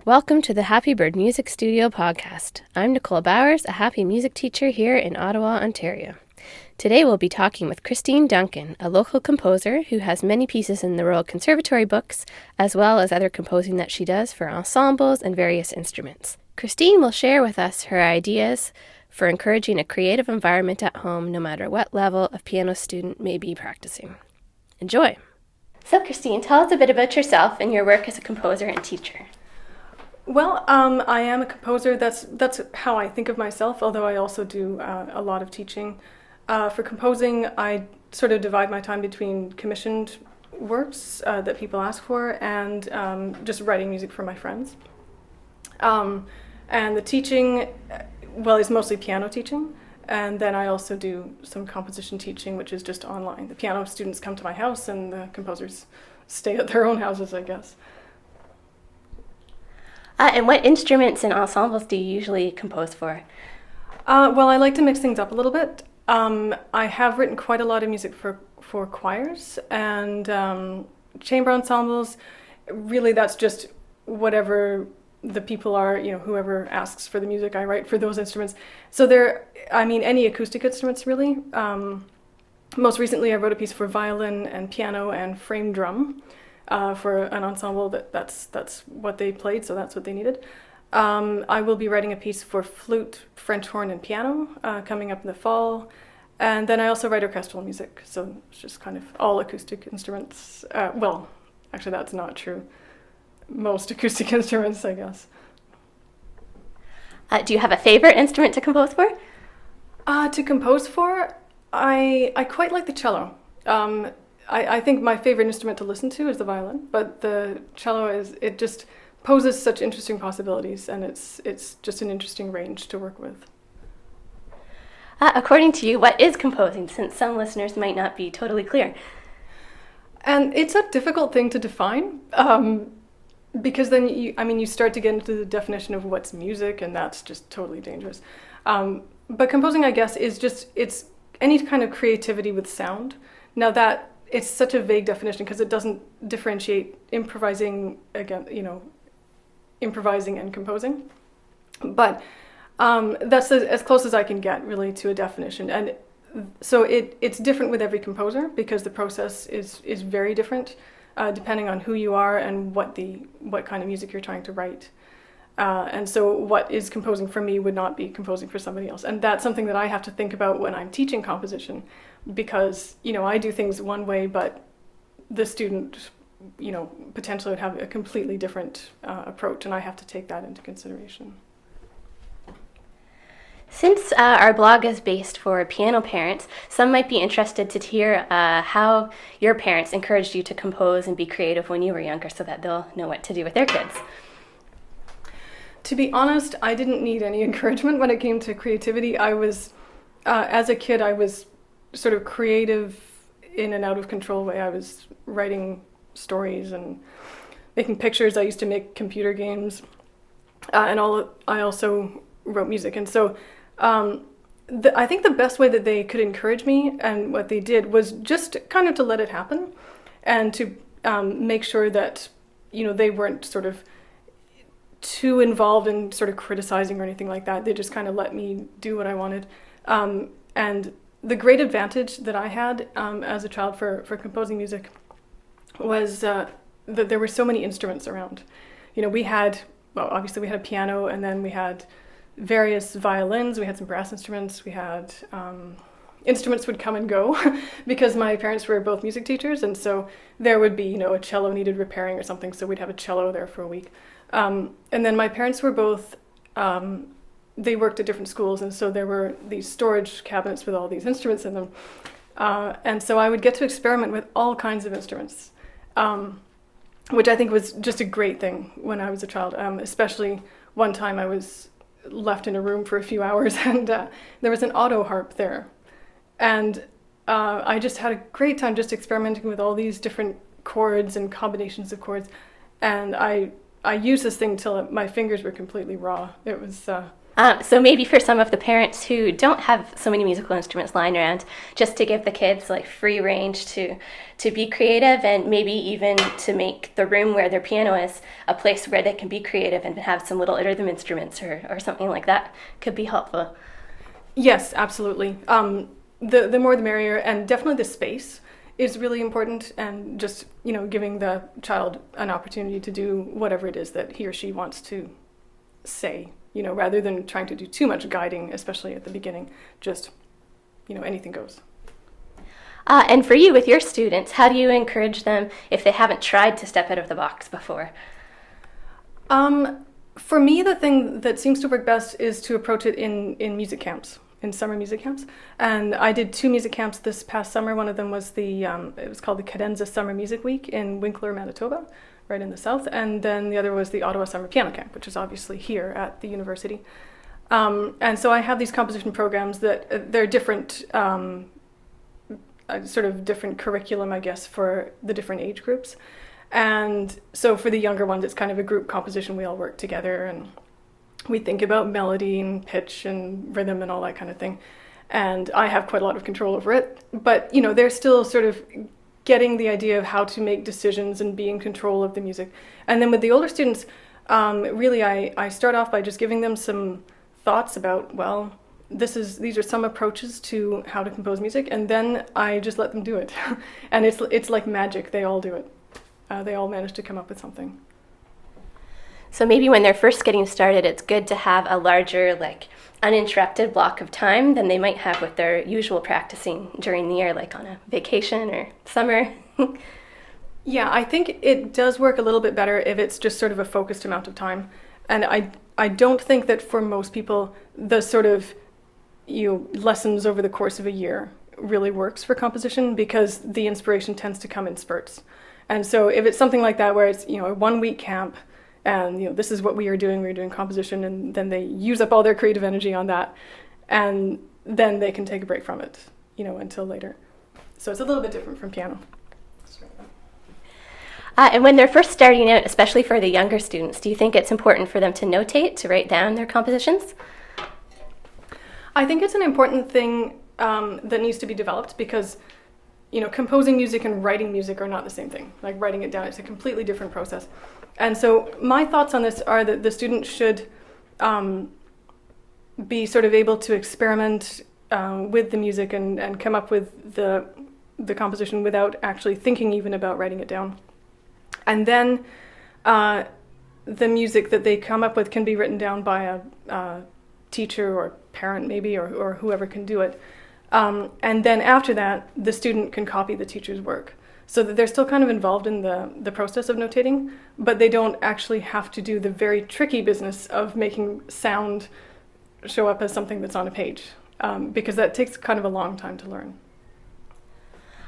Welcome to the Happy Bird Music Studio podcast. I'm Nicole Bowers, a happy music teacher here in Ottawa, Ontario. Today we'll be talking with Christine Duncan, a local composer who has many pieces in the Royal Conservatory books, as well as other composing that she does for ensembles and various instruments. Christine will share with us her ideas for encouraging a creative environment at home, no matter what level of piano student may be practicing. Enjoy! So Christine, tell us a bit about yourself and your work as a composer and teacher. Well, I am a composer. That's how I think of myself, although I also do a lot of teaching. For composing, I sort of divide my time between commissioned works that people ask for and just writing music for my friends. And the teaching, well, is mostly piano teaching. And then I also do some composition teaching, which is just online. The piano students come to my house and the composers stay at their own houses, I guess. And what instruments and ensembles do you usually compose for? Well, I like to mix things up a little bit. I have written quite a lot of music for choirs and chamber ensembles. Really, that's just whatever the people are, whoever asks for the music, I write for those instruments. So any acoustic instruments really. Most recently, I wrote a piece for violin and piano and frame drum. For an ensemble that's what they played, so that's what they needed. I will be writing a piece for flute, French horn, and piano coming up in the fall. And then I also write orchestral music, so it's just kind of all acoustic instruments. Well, actually that's not true. Most acoustic instruments, I guess. Do you have a favorite instrument to compose for? To compose for, I quite like the cello. I think my favorite instrument to listen to is the violin, but the cello it just poses such interesting possibilities, and it's just an interesting range to work with. According to you, what is composing, since some listeners might not be totally clear? And it's a difficult thing to define, because then you start to get into the definition of what's music, and that's just totally dangerous. But composing, I guess, it's any kind of creativity with sound. Now that it's such a vague definition because it doesn't differentiate improvising and composing. But that's as close as I can get, really, to a definition. And so it's different with every composer because the process is very different depending on who you are and what kind of music you're trying to write. And so what is composing for me would not be composing for somebody else. And that's something that I have to think about when I'm teaching composition, because, I do things one way, but the student, potentially would have a completely different approach, and I have to take that into consideration. Since our blog is based for piano parents, some might be interested to hear how your parents encouraged you to compose and be creative when you were younger so that they'll know what to do with their kids. To be honest, I didn't need any encouragement when it came to creativity. I was, as a kid, I was sort of creative in an out of control way. I was writing stories and making pictures. I used to make computer games, I also wrote music. And so I think the best way that they could encourage me, and what they did, was just kind of to let it happen and to make sure that, they weren't sort of too involved in sort of criticizing or anything like that. They just kind of let me do what I wanted. And the great advantage that I had as a child for composing music was that there were so many instruments around. Obviously we had a piano, and then we had various violins, we had some brass instruments, we had instruments would come and go because my parents were both music teachers, and so there would be, a cello needed repairing or something, so we'd have a cello there for a week. And then my parents were both, they worked at different schools, and so there were these storage cabinets with all these instruments in them. And so I would get to experiment with all kinds of instruments, which I think was just a great thing when I was a child. Especially one time I was left in a room for a few hours, and there was an auto harp there. And I just had a great time just experimenting with all these different chords and combinations of chords. And I used this thing till my fingers were completely raw. It was So maybe for some of the parents who don't have so many musical instruments lying around, just to give the kids like free range to be creative, and maybe even to make the room where their piano is a place where they can be creative and have some little rhythm instruments or something like that could be helpful. Yes, absolutely. The more the merrier, and definitely the space is really important, and just, giving the child an opportunity to do whatever it is that he or she wants to say, rather than trying to do too much guiding, especially at the beginning. Just, anything goes. And for you, with your students, how do you encourage them if they haven't tried to step out of the box before? For me, the thing that seems to work best is to approach it in music camps, in summer music camps. And I did 2 music camps this past summer. One of them was it was called the Cadenza Summer Music Week in Winkler, Manitoba, right in the south. And then the other was the Ottawa Summer Piano Camp, which is obviously here at the university. And so I have these composition programs that they're different, sort of different curriculum, I guess, for the different age groups. And so for the younger ones, it's kind of a group composition. We all work together and we think about melody and pitch and rhythm and all that kind of thing. And I have quite a lot of control over it. But, they're still sort of getting the idea of how to make decisions and be in control of the music. And then with the older students, really I start off by just giving them some thoughts about, well, these are some approaches to how to compose music, and then I just let them do it. And it's like magic. They all do it. They all manage to come up with something. So maybe when they're first getting started, it's good to have a larger, uninterrupted block of time than they might have with their usual practicing during the year, like on a vacation or summer. Yeah, I think it does work a little bit better if it's just sort of a focused amount of time. And I don't think that for most people, the sort of lessons over the course of a year really works for composition, because the inspiration tends to come in spurts. And so if it's something like that where it's, a 1-week camp, and this is what we're doing composition, and then they use up all their creative energy on that, and then they can take a break from it, until later. So it's a little bit different from piano. And when they're first starting out, especially for the younger students, do you think it's important for them to notate, to write down their compositions? I think it's an important thing that needs to be developed, because composing music and writing music are not the same thing. Like writing it down, it's a completely different process. And so my thoughts on this are that the student should be sort of able to experiment with the music and come up with the composition without actually thinking even about writing it down. And then the music that they come up with can be written down by a teacher or parent maybe, or whoever can do it. And then after that, the student can copy the teacher's work, so that they're still kind of involved in the process of notating, but they don't actually have to do the very tricky business of making sound show up as something that's on a page, because that takes kind of a long time to learn.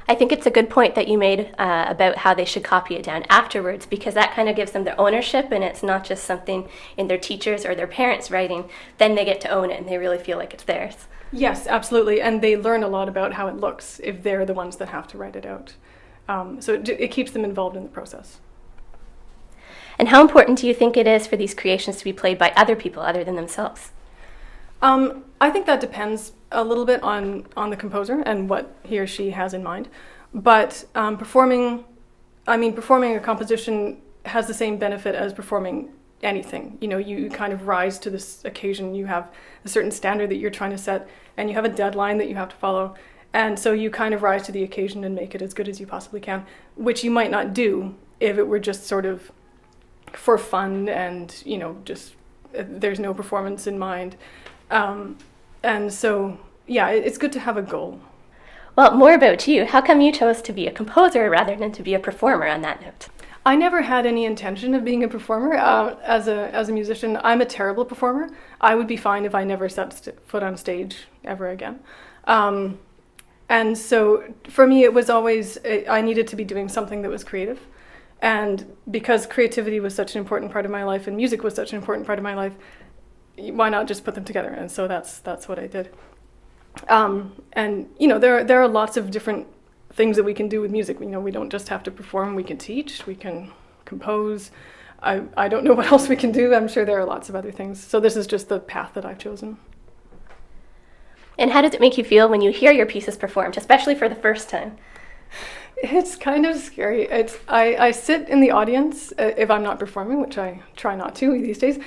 I think it's a good point that you made about how they should copy it down afterwards, because that kind of gives them their ownership, and it's not just something in their teachers or their parents' writing. Then they get to own it and they really feel like it's theirs. Yes, absolutely. And they learn a lot about how it looks if they're the ones that have to write it out. So it keeps them involved in the process. And how important do you think it is for these creations to be played by other people other than themselves? I think that depends a little bit on the composer and what he or she has in mind. But performing a composition has the same benefit as performing anything. You kind of rise to this occasion. You have a certain standard that you're trying to set, and you have a deadline that you have to follow. And so you kind of rise to the occasion and make it as good as you possibly can, which you might not do if it were just sort of for fun and, just there's no performance in mind. And so, yeah, it's good to have a goal. Well, more about you. How come you chose to be a composer rather than to be a performer on that note? I never had any intention of being a performer. As a musician, I'm a terrible performer. I would be fine if I never set foot on stage ever again. And so for me, it was always, I needed to be doing something that was creative. And because creativity was such an important part of my life and music was such an important part of my life, why not just put them together? And so that's what I did. And there are lots of different things that we can do with music. We don't just have to perform. We can teach, we can compose, I don't know what else we can do. I'm sure there are lots of other things. So this is just the path that I've chosen. And how does it make you feel when you hear your pieces performed, especially for the first time? It's kind of scary. I sit in the audience if I'm not performing, which I try not to these days.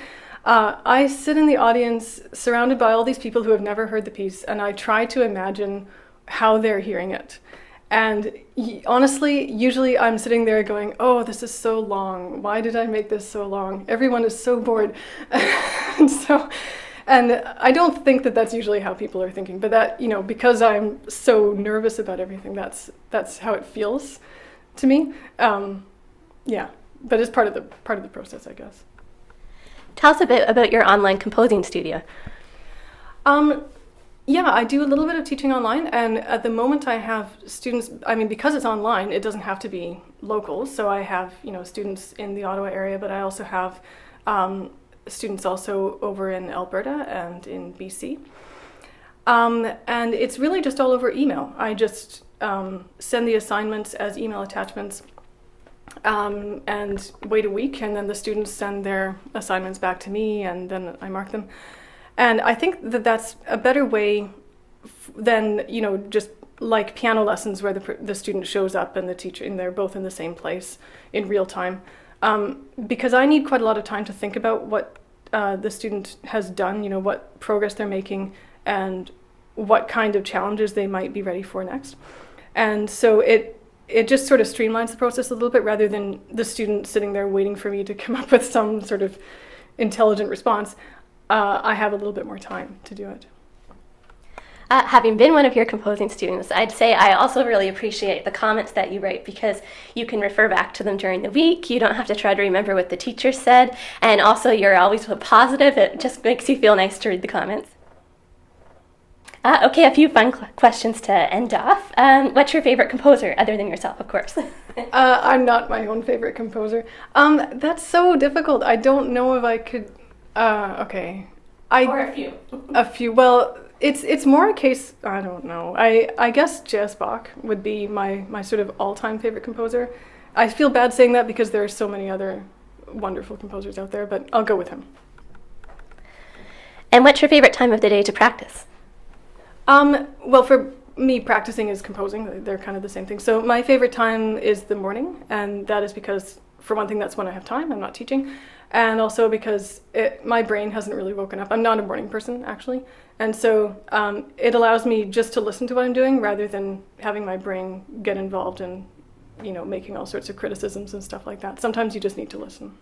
I sit in the audience surrounded by all these people who have never heard the piece, and I try to imagine how they're hearing it. And honestly, usually I'm sitting there going, oh, this is so long. Why did I make this so long? Everyone is so bored. And I don't think that that's usually how people are thinking, but that, because I'm so nervous about everything, that's how it feels to me. Yeah, but it's part of the process, I guess. Tell us a bit about your online composing studio. Yeah, I do a little bit of teaching online, and at the moment I have students, because it's online, it doesn't have to be local, so I have, students in the Ottawa area, but I also have students also over in Alberta and in BC. And it's really just all over email. I just send the assignments as email attachments and wait a week, and then the students send their assignments back to me, and then I mark them. And I think that that's a better way than, just like piano lessons where the student shows up and the teacher, and they're both in the same place in real time. Because I need quite a lot of time to think about what the student has done, what progress they're making, and what kind of challenges they might be ready for next. And so it just sort of streamlines the process a little bit rather than the student sitting there waiting for me to come up with some sort of intelligent response. I have a little bit more time to do it. Having been one of your composing students, I'd say I also really appreciate the comments that you write because you can refer back to them during the week. You don't have to try to remember what the teacher said, and also you're always positive. It just makes you feel nice to read the comments. Okay, a few fun questions to end off. What's your favorite composer, other than yourself, of course? I'm not my own favorite composer. That's so difficult. I don't know if I could... Okay. Or a few. A few. Well, it's more a case, I don't know. I guess J.S. Bach would be my sort of all-time favorite composer. I feel bad saying that because there are so many other wonderful composers out there, but I'll go with him. And what's your favorite time of the day to practice? Well, for me, practicing is composing. They're kind of the same thing. So my favorite time is the morning, and that is because, for one thing, that's when I have time. I'm not teaching. And also because my brain hasn't really woken up. I'm not a morning person, actually. And so it allows me just to listen to what I'm doing rather than having my brain get involved in, making all sorts of criticisms and stuff like that. Sometimes you just need to listen.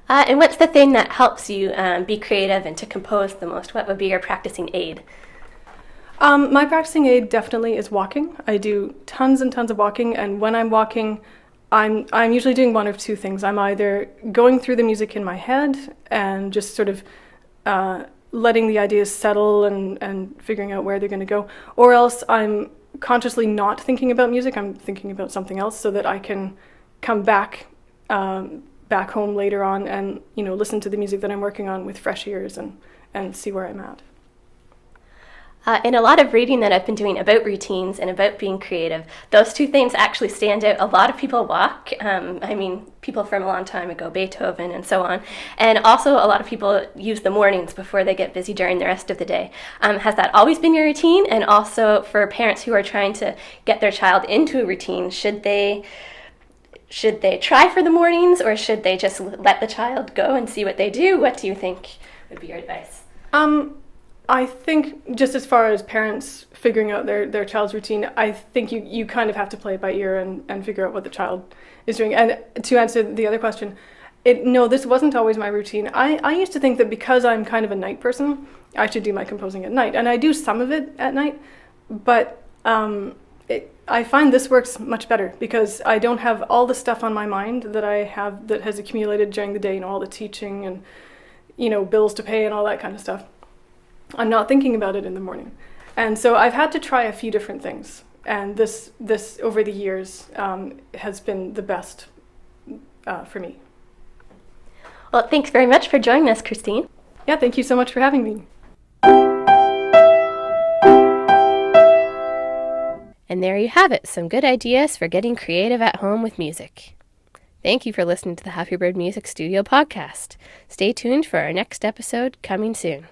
And what's the thing that helps you be creative and to compose the most? What would be your practicing aid? My practicing aid definitely is walking. I do tons and tons of walking, and when I'm walking, I'm usually doing one of two things. I'm either going through the music in my head and just sort of letting the ideas settle and figuring out where they're going to go, or else I'm consciously not thinking about music. I'm thinking about something else so that I can come back home later on and listen to the music that I'm working on with fresh ears and see where I'm at. In a lot of reading that I've been doing about routines and about being creative, those two things actually stand out. A lot of people walk, people from a long time ago, Beethoven and so on, and also a lot of people use the mornings before they get busy during the rest of the day. Has that always been your routine? And also for parents who are trying to get their child into a routine, should they try for the mornings, or should they just let the child go and see what they do? What do you think would be your advice? I think just as far as parents figuring out their child's routine, I think you kind of have to play it by ear and figure out what the child is doing. And to answer the other question, no, this wasn't always my routine. I used to think that because I'm kind of a night person, I should do my composing at night. And I do some of it at night, but I find this works much better because I don't have all the stuff on my mind that has accumulated during the day, all the teaching and, bills to pay and all that kind of stuff. I'm not thinking about it in the morning. And so I've had to try a few different things. And this over the years, has been the best for me. Well, thanks very much for joining us, Christine. Yeah, thank you so much for having me. And there you have it, some good ideas for getting creative at home with music. Thank you for listening to the Happy Bird Music Studio podcast. Stay tuned for our next episode coming soon.